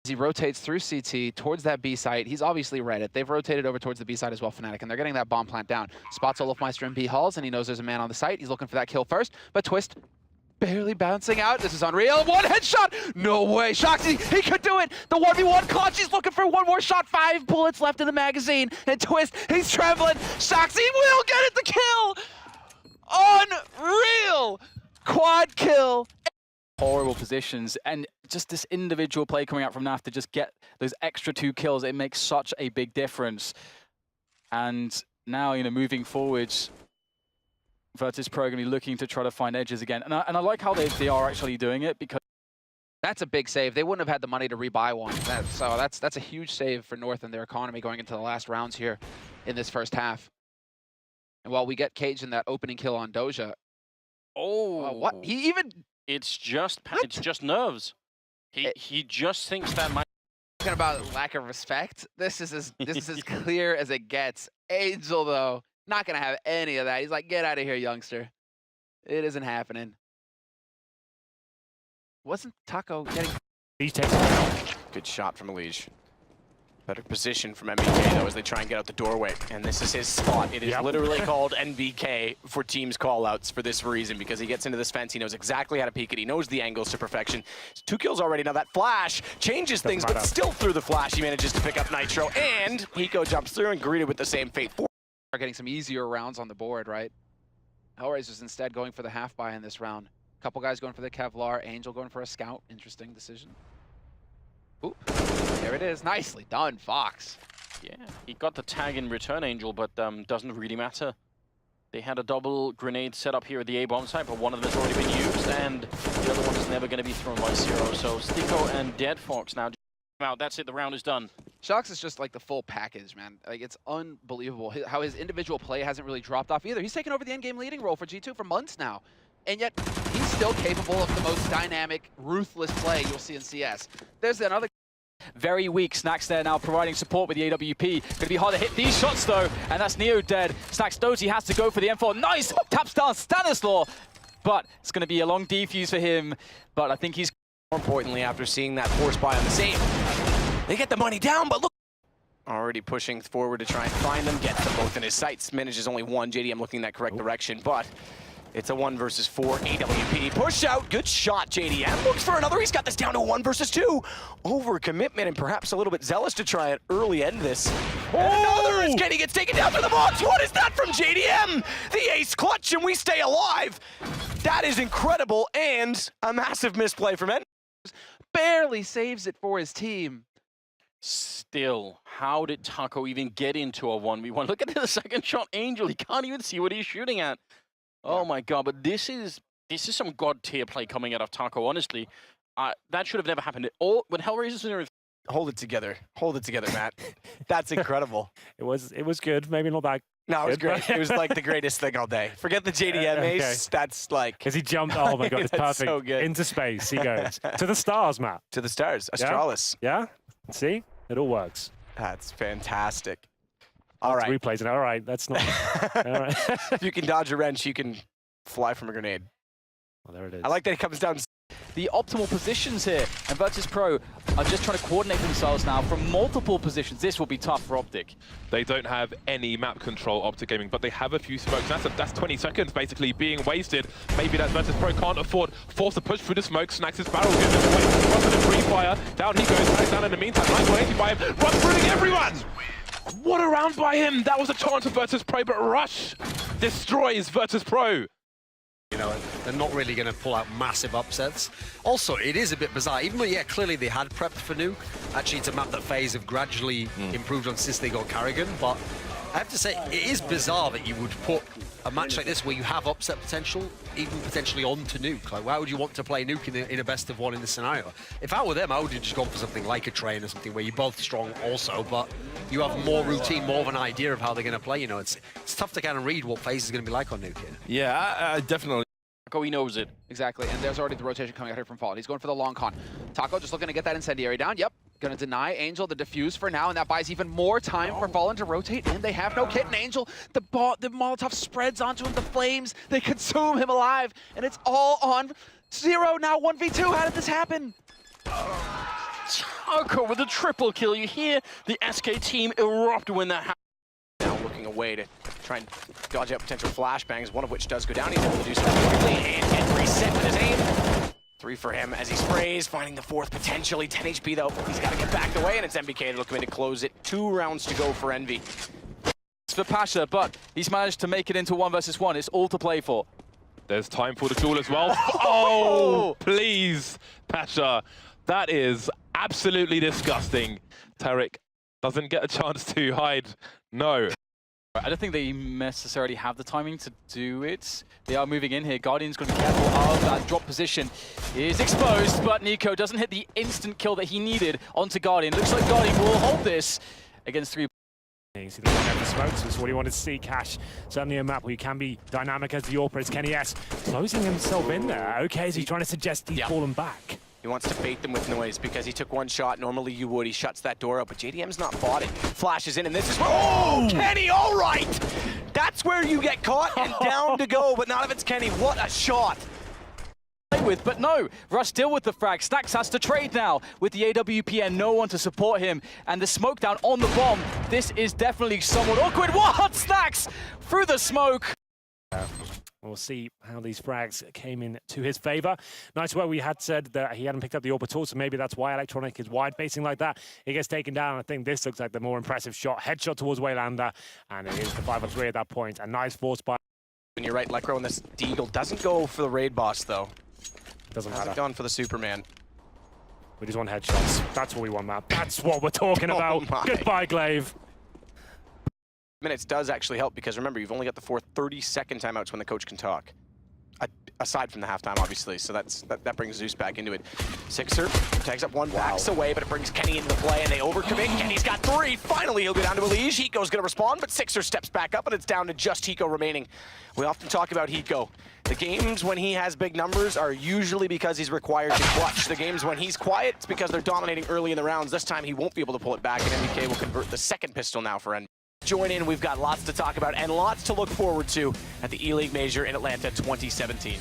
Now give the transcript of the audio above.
He rotates through CT towards that B site. He's obviously read it. They've rotated over towards the B site as well, Fnatic, and they're getting that bomb plant down. Spots Olofmeister in B halls, and he knows there's a man on the site. He's looking for that kill first, but Twist barely bouncing out. This is unreal. One headshot! No way. Shoxy, he could do it! The 1v1 clutch, he's looking for one more shot. 5 bullets left in the magazine. And Twist, he's trembling. Shoxy will get it, the kill! Unreal! Quad kill. Horrible positions, and just this individual play coming out from NAF to just get those extra 2 kills, it makes such a big difference. And now, you know, moving forwards, Virtus.pro are going to be looking to try to find edges again. And I like how they are actually doing it, because that's a big save. They wouldn't have had the money to rebuy one. So that's a huge save for North and their economy going into the last rounds here in this first half. And while we get Cage in that opening kill on Doja, what? He even... It's just nerves. He just thinks that might. Talking about lack of respect. This is as clear as it gets. Angel though, not gonna have any of that. He's like, get out of here, youngster. It isn't happening. Wasn't Taco getting? He takes it. Good shot from Eleague. Better position from NBK though as they try and get out the doorway. And this is his spot. It is literally called NBK for teams callouts for this reason, because he gets into this fence, he knows exactly how to peek it, he knows the angles to perfection. 2 kills already. Now that flash changes things, but still through the flash he manages to pick up Nitro, and Hiko jumps through and greeted with the same fate. Are getting some easier rounds on the board, right? Hellraiser's instead going for the half buy in this round. Couple guys going for the Kevlar, Angel going for a scout. Interesting decision. Oop, there it is. Nicely done, Fox. Yeah, he got the tag in return, Angel, but doesn't really matter. They had a double grenade set up here at the A-bomb site, but one of them has already been used, and the other one is never going to be thrown by Zero. So Sticko and Dead Fox now out. That's it, the round is done. Shox is just like the full package, man. Like, it's unbelievable how his individual play hasn't really dropped off either. He's taken over the endgame leading role for G2 for months now. And yet, he's still capable of the most dynamic, ruthless play you'll see in CS. There's another... Very weak. Snax there now providing support with the AWP. Going to be hard to hit these shots, though. And that's Neo dead. Snax Doty has to go for the M4. Nice! Taps down Stanislaw. But it's going to be a long defuse for him. But I think he's... More importantly, after seeing that force buy on the save, they get the money down, but look... Already pushing forward to try and find them, gets them both in his sights. Manages only one. JDM looking in that correct direction, but... It's a 1 versus 4 AWP. Push out, good shot, JDM. Looks for another, he's got this down to a 1 versus 2. Overcommitment and perhaps a little bit zealous to try and early end this. And another is Kenny gets taken down to the box. What is that from JDM? The ace clutch and we stay alive. That is incredible, and a massive misplay from Ed. Barely saves it for his team. Still, how did Taco even get into a 1v1? Look at the second shot, Angel. He can't even see what he's shooting at. Oh my god, but this is some god tier play coming out of Taco, honestly. That should have never happened. When Hellraiser's in there... Hold it together, Matt. That's incredible. It was good, maybe not that. No, it was great. It was like the greatest thing all day. Forget the JDM ace, that's like... Because he jumped, oh my god, it's perfect. So good. Into space, he goes. To the stars, Matt. To the stars, Astralis. Yeah? See? It all works. That's fantastic. All right. Replays it. All right, that's not... all right. If you can dodge a wrench, you can fly from a grenade. Well, there it is. I like that it comes down... The optimal positions here, and Virtus.pro are just trying to coordinate themselves now from multiple positions. This will be tough for Optic. They don't have any map control, Optic Gaming, but they have a few smokes. That's 20 seconds basically being wasted. Maybe that Virtus.pro can't afford, force to push through the smoke. Snacks his barrel, gives it away, runs in a free fire. Down he goes, back down in the meantime. Nice 180 by him, runs through everyone! What a round by him! That was a chance for Virtus.pro, but Rush destroys Virtus.pro. You know, they're not really going to pull out massive upsets. Also, it is a bit bizarre. Even though, yeah, clearly they had prepped for Nuke. Actually, it's a map that FaZe have gradually improved on since they got Carrigan. But I have to say, it is bizarre that you would put a match like this where you have upset potential, even potentially onto Nuke. Like, why would you want to play Nuke in a best of one in this scenario? If I were them, I would have just gone for something like a Train or something where you're both strong also, but you have more routine, more of an idea of how they're going to play. You know, it's tough to kind of read what FaZe is going to be like on Nuke here. Yeah, definitely. Taco, he knows it. Exactly, and there's already the rotation coming out here from Fallen. He's going for the long con. Taco just looking to get that incendiary down. Yep, gonna deny Angel the defuse for now, and that buys even more time for Fallen to rotate, and they have no kit. And Angel, the Molotov spreads onto him, the flames, they consume him alive, and it's all on Zero now 1v2. How did this happen? Taco with a triple kill. You hear the SK team erupt when that happens. Now looking away to try and dodge out potential flashbangs, one of which does go down. He's able to do so quickly and get reset with his aim. 3 for him as he sprays, finding the 4th potentially. 10 HP though. He's got to get backed away, and it's MBK that'll come in to close it. 2 rounds to go for Envy. It's for Pasha, but he's managed to make it into 1 versus 1. It's all to play for. There's time for the duel as well. Oh, please, Pasha. That is absolutely disgusting. Tarek doesn't get a chance to hide. No. I don't think they necessarily have the timing to do it. They are moving in here. Guardian's going to be careful of that drop position. Is exposed, but Nico doesn't hit the instant kill that he needed onto Guardian. Looks like Guardian will hold this against 3. You see the one over smokes is what he wanted to see. Cash, certainly a map where you can be dynamic as the AWP is. Kenny S closing himself in there. Okay, is he trying to suggest he's fallen back? He wants to bait them with noise because he took 1 shot. Normally you would. He shuts that door out, but JDM's not bought it. Flashes in, and this is where... Oh, Kenny, all right! That's where you get caught and down to go, but not if it's Kenny. What a shot! With, but no, Rush still with the frag. Snax has to trade now with the AWP and no one to support him. And the smoke down on the bomb. This is definitely somewhat awkward. What? Snax through the smoke. We'll see how these frags came in to his favor. Nice where we had said that he hadn't picked up the AWP at all, so maybe that's why Electronic is wide facing like that. He gets taken down. I think this looks like the more impressive shot. Headshot towards Waylander, and it is the 5-on-3 at that point. A nice force by. When you're right, Lecro, and this Deagle doesn't go for the raid boss, though. Doesn't matter. Hasn't gone for the Superman. We just want headshots. That's what we want, Matt. That's what we're talking about. My. Goodbye, Glaive. Minutes does actually help because remember, you've only got the 4 30-second timeouts when the coach can talk. Aside from the halftime, obviously, so that brings Zeus back into it. Sixer tags up 1, backs away, but it brings Kenny into the play, and they overcommit. Kenny's got 3. Finally, he'll go down to Eleague. Hiko's going to respond, but Sixer steps back up, and it's down to just Hiko remaining. We often talk about Hiko. The games when he has big numbers are usually because he's required to clutch. The games when he's quiet, it's because they're dominating early in the rounds. This time, he won't be able to pull it back, and MBK will convert the 2nd pistol now for N. Join in, we've got lots to talk about and lots to look forward to at the Eleague Major in Atlanta 2017.